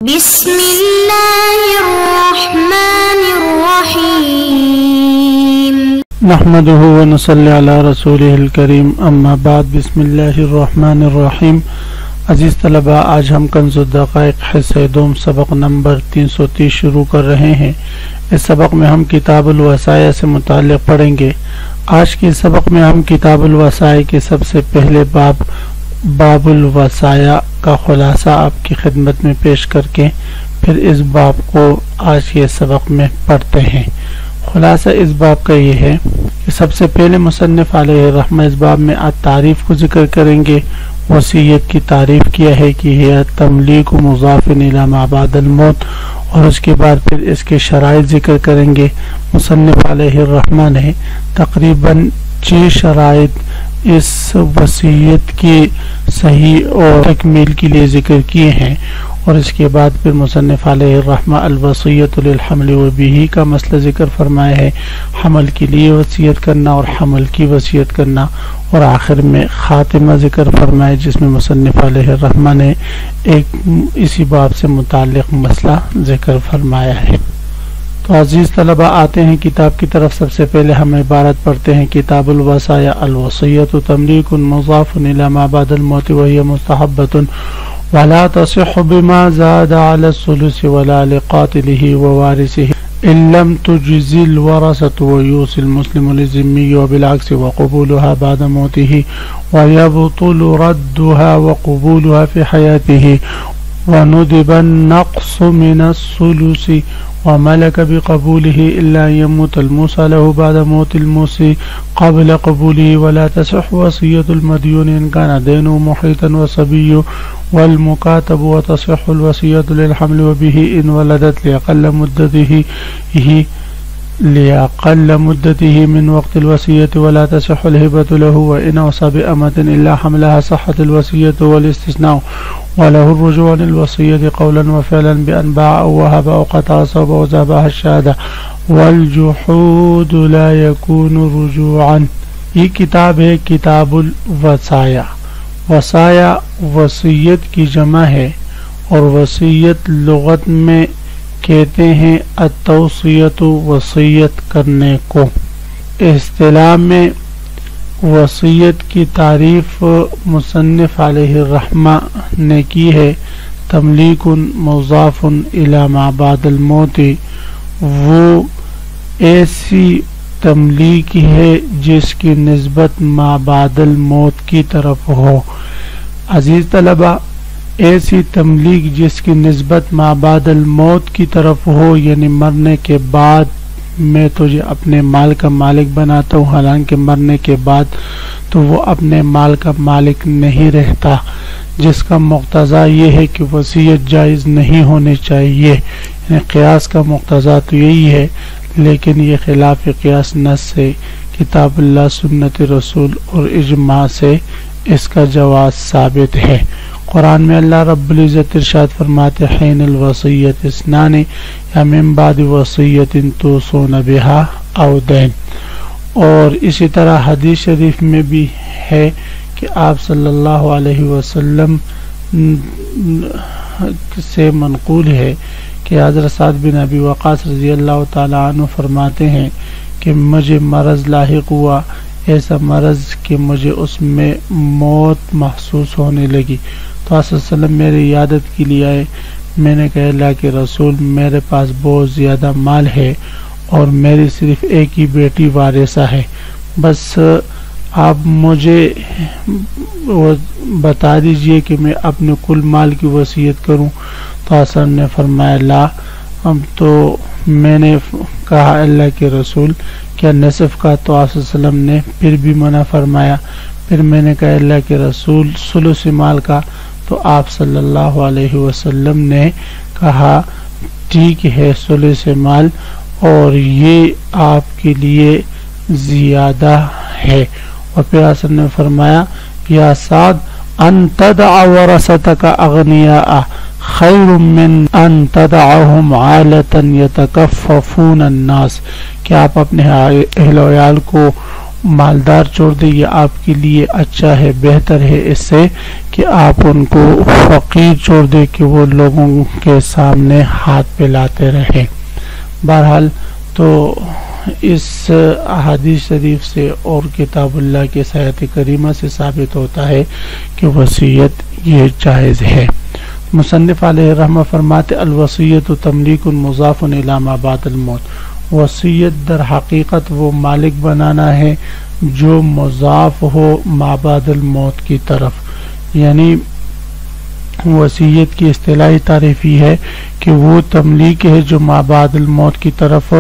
بسم اللہ الرحمن الرحیم نحمده ونصلی علی رسولہ الکریم اما بعد بسم اللہ الرحمن الرحیم۔ عزیز طلباء، آج ہم کنز الدقائق حصہ دوم سبق نمبر 330 شروع کر رہے ہیں۔ اس سبق میں ہم کتاب الوصایا سے متعلق پڑھیں گے۔ آج کے سبق میں ہم کتاب الوصایا کے سب سے پہلے باب الوصایا کا خلاصہ آپ کی خدمت میں پیش کر کے پھر اس باب کو آج کے سبق میں پڑھتے ہیں۔ خلاصہ اس باب کا یہ ہے کہ سب سے پہلے مصنف علیہ الرحمہ اس باب میں تعریف کو ذکر کریں گے۔ وصیت کی تعریف کیا ہے کہ یہ تملیک مضاف الی ما بعد الموت، اور اس کے بعد پھر اس کے شرائط ذکر کریں گے۔ مصنف علیہ الرحمہ نے تقریباً 6 شرائط اس وصیت کی صحیح اور تکمیل کے لیے ذکر کیے ہیں، اور اس کے بعد پھر مصنف علیہ الرحمہ الوصیۃ للحمل وبہ کا مسئلہ ذکر فرمایا ہے، حمل کے لیے وصیت کرنا اور حمل کی وصیت کرنا، اور آخر میں خاتمہ ذکر فرمایا جس میں مصنف علیہ الرحمہ نے ایک اسی باب سے متعلق مسئلہ ذکر فرمایا ہے۔ تو عزیز طلباء، آتے ہیں کتاب کی طرف۔ سب سے پہلے ہم عبارت پڑھتے ہیں کتاب الوصایا۔ الوصیۃ تملیک مضاف الی ما بعد الموت وهي مستحبۃ ولا تصح بما زاد على الثلث ولا لقاتله ووارثه إن لم تجز الورثة ويوصي المسلم للذمي وبالعكس وقبولها بعد موته ويبطل ردها وقبولها في حياته وندب النقص من الثلث وملك بقبوله إلا أن يموت الموصى له بعد موت الموصي قبل قبوله ولا تصح وصية المديون إن كان دينه محيطا وصبي والمكاتب وتصح الوصية للحمل وبه إن ولدت لأقل مدته من وقت الوصية ولا تصح الهبة له وإن أوصى بأمة إلا حملها صحت الوصية والاستثناء وله الرجوع عن الوصية قولا وفعلا بأن باع أو وهب أو قطع صوب أو ذبح الشهادة والجحود لا يكون رجوعا۔ یہ کتاب ہے کتاب الوصایا۔ وصایا وصیت کی جمع ہے، اور وصیت لغت میں کہتے ہیں التوصیت وصیت کرنے کو۔ اصطلاح میں وصیت کی تعریف مصنف علیہ الرحمہ نے کی ہے تملیک مضاف الی ما بعد الموت، وہ ایسی تملیک ہے جس کی نسبت ما بعد الموت کی طرف ہو۔ عزیز طلبہ، ایسی تملیک جس کی نسبت ما بعد الموت کی طرف ہو، یعنی مرنے کے بعد میں تجھے اپنے مال کا مالک بناتا ہوں، حالانکہ مرنے کے بعد تو وہ اپنے مال کا مالک نہیں رہتا، جس کا مقتضا یہ ہے کہ وصیت جائز نہیں ہونی چاہیے، یعنی قیاس کا مقتضا تو یہی ہے، لیکن یہ خلاف قیاس نص سے، کتاب اللہ، سنت رسول اور اجماع سے اس کا جواز ثابت ہے۔ قرآن میں اللہ رب العزت ارشاد فرماتے حین الوصیت اثنان یا من بعد وصیت توصون بها او دین، اور اسی طرح حدیث شریف میں بھی ہے کہ آپ صلی اللہ علیہ وسلم سے منقول ہے کہ حضرت سعد بن ابی وقاص رضی اللہ تعالی عنہ فرماتے ہیں کہ مجھے مرض لاحق ہوا، ایسا مرض کہ مجھے اس میں موت محسوس ہونے لگی، تو آپ صلی اللہ علیہ وسلم میرے عیادت کے لیے آئے۔ میں نے کہا اللہ کے رسول، میرے پاس بہت زیادہ مال ہے اور میری صرف ایک ہی بیٹی وارثہ ہے، بس آپ مجھے بتا دیجئے کہ میں اپنے کل مال کی وصیت کروں۔ تو آپ نے فرمایا لا، تو میں نے کہا اللہ کے رسول کیا نصف کا؟ تو آپ صلی اللہ علیہ وسلم نے پھر بھی منع فرمایا۔ پھر میں نے کہا اللہ کے رسول ثلث مال کا؟ تو آپ صلی اللہ علیہ وسلم نے کہا ٹھیک ہے ثلث مال، اور یہ آپ کے لیے زیادہ ہے۔ اور پھر آپ نے فرمایا یا سعد ان تدع ورثتک اغنیاء خیر من ان تدعهم عالة یتکففون الناس، کہ آپ اپنے اہل و عیال کو مالدار چھوڑ دیں یہ آپ کے لیے اچھا ہے، بہتر ہے اس سے کہ آپ ان کو فقیر چھوڑ دیں کہ وہ لوگوں کے سامنے ہاتھ پھیلاتے رہیں۔ بہرحال تو اس احادیث شریف سے اور کتاب اللہ کے آیات کریمہ سے ثابت ہوتا ہے کہ وصیت یہ جائز ہے۔ مصنف علیہ الرحمہ فرماتے الوصیت تملیک مضاف الی ما بعد الموت، وصیت در حقیقت وہ مالک بنانا ہے جو مضاف ہو ما بعد الموت کی طرف، یعنی وصیت کی اصطلاحی تعریف یہ ہے کہ وہ تملیک ہے جو ما بعد الموت کی طرف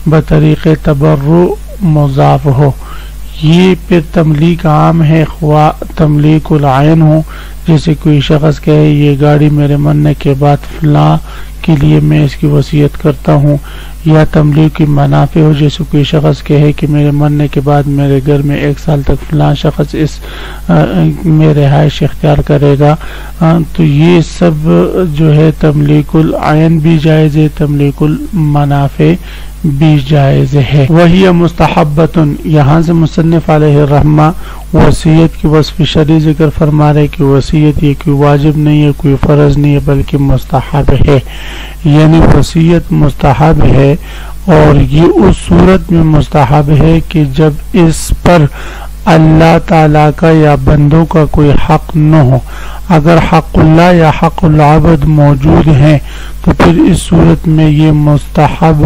بطریق تبرع مضاف ہو۔ یہ پھر تملیک عام ہے، خواہ تملیک العین ہو، جیسے کوئی شخص کہے یہ گاڑی میرے مرنے کے بعد فلاں کے لیے میں اس کی وصیت کرتا ہوں، یا تملیک منافع ہو، جیسے کوئی شخص کہے کہ میرے مرنے کے بعد میرے گھر میں 1 سال تک فلاں شخص اس میں رہائش اختیار کرے گا، تو یہ سب جو ہے تملیک العین بھی جائز ہے، تملیک المنافع بھی جائز ہے۔ وہی مستحبۃ، یہاں سے مصنف علیہ الرحمہ وصیت کی وصف شرعی ذکر فرما رہے کہ وصیت یہ کوئی واجب نہیں ہے، کوئی فرض نہیں ہے، بلکہ مستحب ہے، یعنی وصیت مستحب ہے، اور یہ اس صورت میں مستحب ہے کہ جب اس پر اللہ تعالیٰ کا یا بندوں کا کوئی حق نہ ہو۔ اگر حق اللہ یا حق العبد موجود ہیں تو پھر اس صورت میں یہ مستحب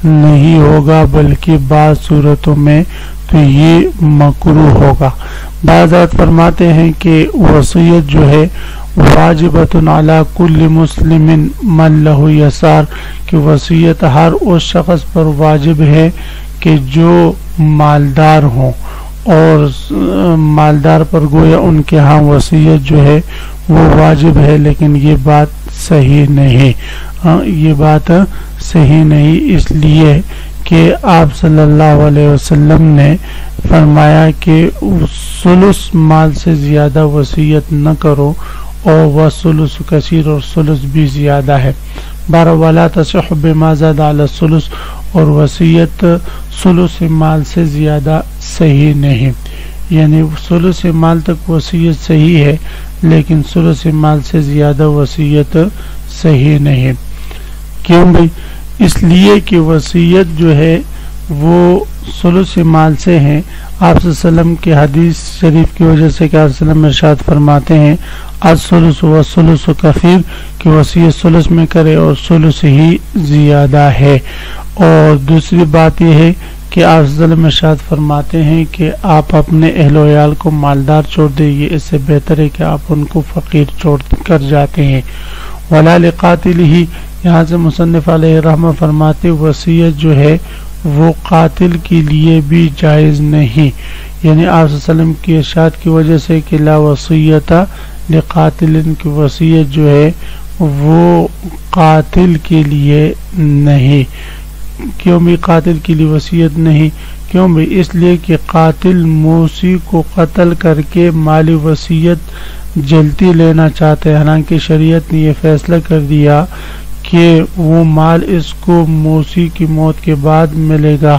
نہیں ہوگا، بلکہ بعض صورتوں میں تو یہ مکروہ ہوگا۔ بعض حضرات فرماتے ہیں کہ وصیت جو ہے واجبۃ علی کل مسلم من لہ یسار، کہ وصیت ہر اس شخص پر واجب ہے کہ جو مالدار ہوں، اور مالدار پر گویا ان کے ہاں وصیت جو ہے وہ واجب ہے، لیکن یہ بات صحیح نہیں، یہ بات صحیح نہیں، اس لیے کہ آپ صلی اللہ علیہ وسلم نے فرمایا کہ ثلث مال سے زیادہ وصیت نہ کرو، اور وثلث کثیر، اور ثلث بھی زیادہ ہے۔ بارہ ولا تصح بما زاد علی الثلث، اور وصیت ثلث مال سے زیادہ صحیح نہیں، یعنی ثلث مال تک وصیت صحیح ہے لیکن ثلث مال سے زیادہ وصیت صحیح نہیں۔ کیوں بھئی؟ اس لیے کہ وصیت جو ہے وہ ثلث مال سے ہیں۔ آپ صلی اللہ علیہ وسلم کے حدیث شریف کی وجہ سے کہ آپ صلی اللہ علیہ وسلم ارشاد فرماتے ہیں الثلث والثلث کثیر، کہ وصیت ثلث میں کرے اور ثلث ہی زیادہ ہے۔ اور دوسری بات یہ ہے کہ آپ صلی اللہ علیہ وسلم ارشاد فرماتے ہیں کہ آپ اپنے اہل و عیال کو مالدار چھوڑ دیں، یہ اس سے بہتر ہے کہ آپ ان کو فقیر چھوڑ کر جاتے ہیں۔ ولا لقاتلہ، یہاں سے مصنف علیہ الرحمہ فرماتے وصیت جو ہے وہ قاتل کے لیے بھی جائز نہیں، یعنی آپ صلی اللہ علیہ وسلم کی ارشاد کی وجہ سے کہ لا وصیت لقاتل، کی وصیت جو ہے وہ قاتل کے لیے نہیں۔ کیوں بھی قاتل کے لیے وصیت نہیں؟ کیوں بھی؟ اس لیے کہ قاتل موسی کو قتل کر کے مالی وصیت جلدی لینا چاہتے ہیں، حالانکہ شریعت نے یہ فیصلہ کر دیا کہ وہ مال اس کو موسی کی موت کے بعد ملے گا،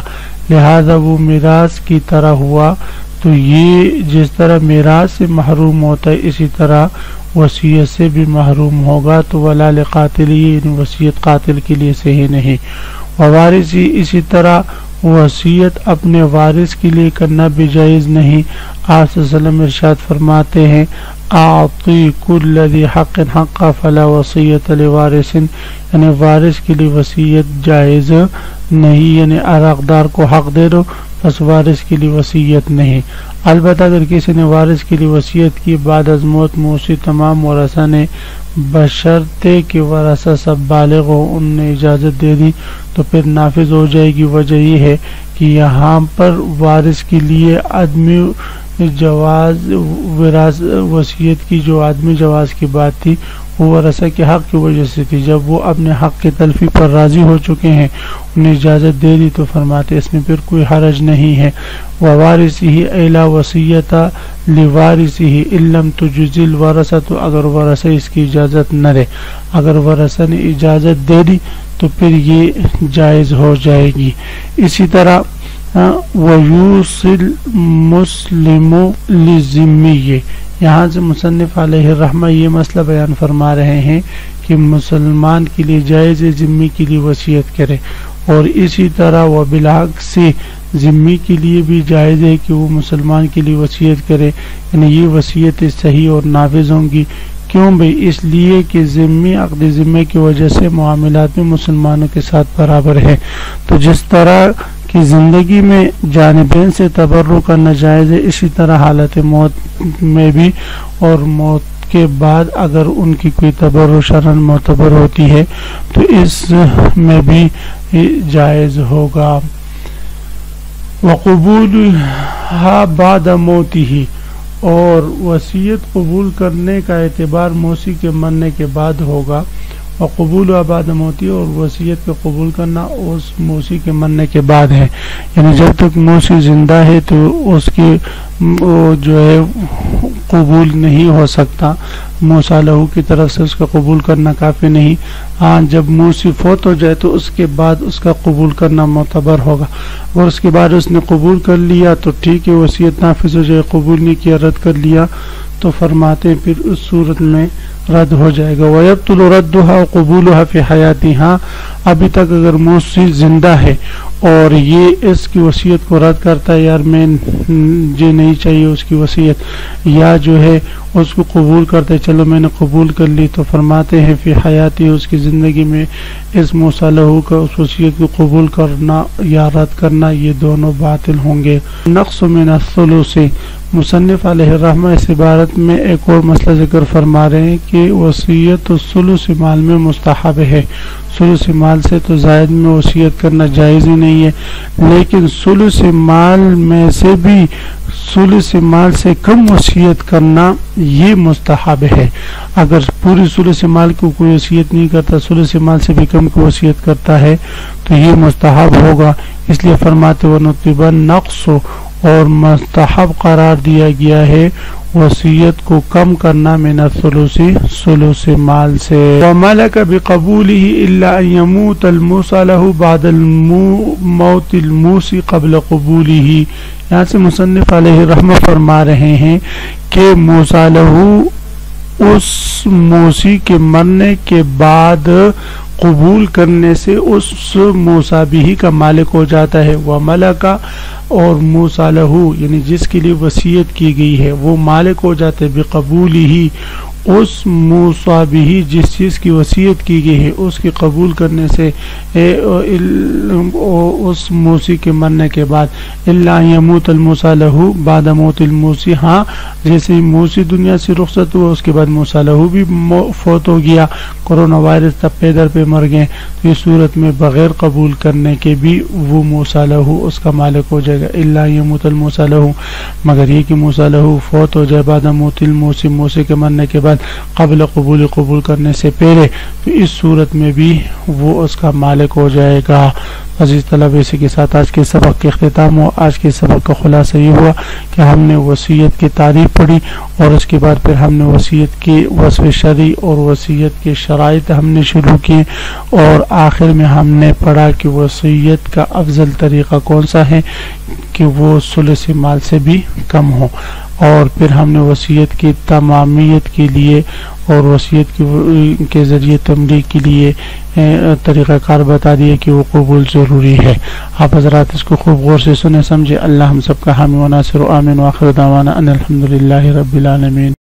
لہذا وہ میراث کی طرح ہوا۔ تو یہ جس طرح میراث سے محروم ہوتا ہے اسی طرح وصیت سے بھی محروم ہوگا، تو ولا لقاتل، یعنی وصیت قاتل کے لیے صحیح نہیں۔ ووارثی، اسی طرح وصیت اپنے وارث کے لیے کرنا بھی جائز نہیں۔ آپ صلی اللہ علیہ وسلم ارشاد فرماتے ہیں اعطی کل ذی حق حقہ فلا وصیت لوارث، یعنی وارث کے لیے وصیت جائز نہیں، یعنی حقدار کو حق دے دو، بس وارث کے لیے وصیت نہیں۔ البتہ اگر کسی نے وارث کے لیے وصیت کی بعد از موت موسی تمام ورثہ نے بشرطے کہ ورثہ سب بالغ ہو ان نے اجازت دے دی تو پھر نافذ ہو جائے گی۔ وجہ یہ ہے کہ یہاں پر وارث کے لیے آدمی جواز وصیت کی جو آدمی جواز کی بات تھی وہ ورثہ کے حق کی وجہ سے تھی، جب وہ اپنے حق کی تلفی پر راضی ہو چکے ہیں انہیں اجازت دے دی تو فرماتے اس میں پھر کوئی حرج نہیں ہے۔ ووارثہ الا وصیت لوارثہ ان لم تجز الورثۃ، اگر ورثہ اس کی اجازت نہ دے، اگر ورثہ نے اجازت دے دی تو پھر یہ جائز ہو جائے گی۔ اسی طرح وَيُوصِلْ مُسْلِمُ لِذِمِّيِّ. یہاں سے مصنف علیہ الرحمہ یہ مسئلہ بیان فرما رہے ہیں کہ مسلمان کے لیے جائز ذمی کے لیے وصیت کرے، اور اسی طرح وہ بالعکس ذمی کے لیے بھی جائز ہے کہ وہ مسلمان کے لیے وصیت کرے، یعنی یہ وصیتیں صحیح اور نافذ ہوں گی. کیوں بھئی؟ اس لیے کہ ذمی عقد ذمہ کی وجہ سے معاملات میں مسلمانوں کے ساتھ برابر ہے. تو جس طرح کہ زندگی میں جانبین سے تبرع کرنا جائز ہے، اسی طرح حالت موت میں بھی اور موت کے بعد اگر ان کی کوئی تبرع شرعاً معتبر ہوتی ہے تو اس میں بھی جائز ہوگا. وقبولها بعد موته، اور وصیت قبول کرنے کا اعتبار موصی کے مرنے کے بعد ہوگا. وقبول بعد موتی، اور وصیت کا قبول کرنا اس موصی کے مرنے کے بعد ہے، یعنی جب تک موصی زندہ ہے تو اس کی جو ہے قبول نہیں ہو سکتا، موصی لہو کی طرف سے اس کا قبول کرنا کافی نہیں. ہاں جب موصی فوت ہو جائے تو اس کے بعد اس کا قبول کرنا معتبر ہوگا، اور اس کے بعد اس نے قبول کر لیا تو ٹھیک ہے، وصیت نافذ ہو جائے. قبول نہیں کیا، رد کر لیا، تو فرماتے ہیں پھر اس صورت میں رد ہو جائے گا. وَيَبْطُلُ رَدُّهَا وَقُبُولُهَا فِي حَيَاتِهَا، ابھی تک اگر موصی زندہ ہے اور یہ اس کی وصیت کو رد کرتا ہے، یار میں یہ نہیں چاہیے اس کی وصیت، یا جو ہے اس کو قبول کرتے چلو میں نے قبول کر لی، تو فرماتے ہیں فی حیاتی، اس کی زندگی میں اس موصی لہو کا اس وصیت کو قبول کرنا یا رد کرنا یہ دونوں باطل ہوں گے. نقص من الثلث، مصنف علیہ الرحمہ اس عبارت میں ایک اور مسئلہ ذکر فرما رہے ہیں کہ وصیت ثلث مال میں مستحب ہے. ثلث مال سے تو زائد میں وصیت کرنا جائز ہی نہیں ہے، لیکن ثلث مال میں سے بھی ثلث مال سے کم وصیت کرنا یہ مستحب ہے. اگر پوری ثلث مال کو کوئی وصیت نہیں کرتا، ثلث مال سے بھی کم کی وصیت کرتا ہے تو یہ مستحب ہوگا. اس لیے فرماتے وَنُطِبَ النَّقْصُ، اور مستحب قرار دیا گیا ہے وصیت کو کم کرنا من الثلث، ثلث مال سے. وَمَلَكَ بِقَبُولِهِ إِلَّا أَن يَمُوتَ الْمُوصَى لَهُ بَعْدَ الْمَوْتِ الْمُوصِي قَبْلَ قبوله. یہاں سے مصنف علیہ الرحمہ فرما رہے ہیں کہ موصی لہو اس موصی کے مرنے کے بعد قبول کرنے سے اس موصی بھی کا مالک ہو جاتا ہے. وَمَلَكَ، اور موصی لہو یعنی جس کے لیے وصیت کی گئی ہے وہ مالک ہو جاتے بقبولہ، اس موصی بھی جس چیز کی وصیت کی گئی ہے اس کی قبول کرنے سے اس موصی کے مرنے کے بعد. الا یموت الموصی لہو بعد موت الموصی، ہاں جیسے موصی دنیا سے رخصت ہوا اس کے بعد موصی لہو بھی فوت ہو گیا، کورونا وائرس تب پیدر پہ مر گئے، تو اس صورت میں بغیر قبول کرنے کے بھی وہ موصی لہو اس کا مالک ہو جائے گا. الا یموت الموصی لہو، مگر یہ کہ موصی لہو فوت ہو جائے بعد موت الموصی، موصی کے مرنے کے بعد قبل قبول کرنے سے پہلے، تو اس صورت میں بھی وہ اس کا مالک ہو جائے گا. عزیز طلب، اسی کے ساتھ آج کے سبق کے اختتام ہو. آج کے سبق کا خلاصہ یہ ہوا کہ ہم نے وصیت کی تعریف پڑھی، اور اس کے بعد پھر ہم نے وصیت کی وصف شرعی اور وصیت کے شرائط ہم نے شروع کیے، اور آخر میں ہم نے پڑھا کہ وصیت کا افضل طریقہ کون سا ہے کہ وہ ثلث مال سے بھی کم ہو. اور پھر ہم نے وصیت کی تمامیت کے لیے اور وصیت کے ذریعے تملیغ کے لیے طریقہ کار بتا دیا کہ وہ قبول ضروری ہے. آپ حضرات اس کو خوب غور سے سنیں سمجھے. اللہ ہم سب کا حامی و ناصر و آمین، و آخر دعوانا ان الحمدللہ رب العالمین.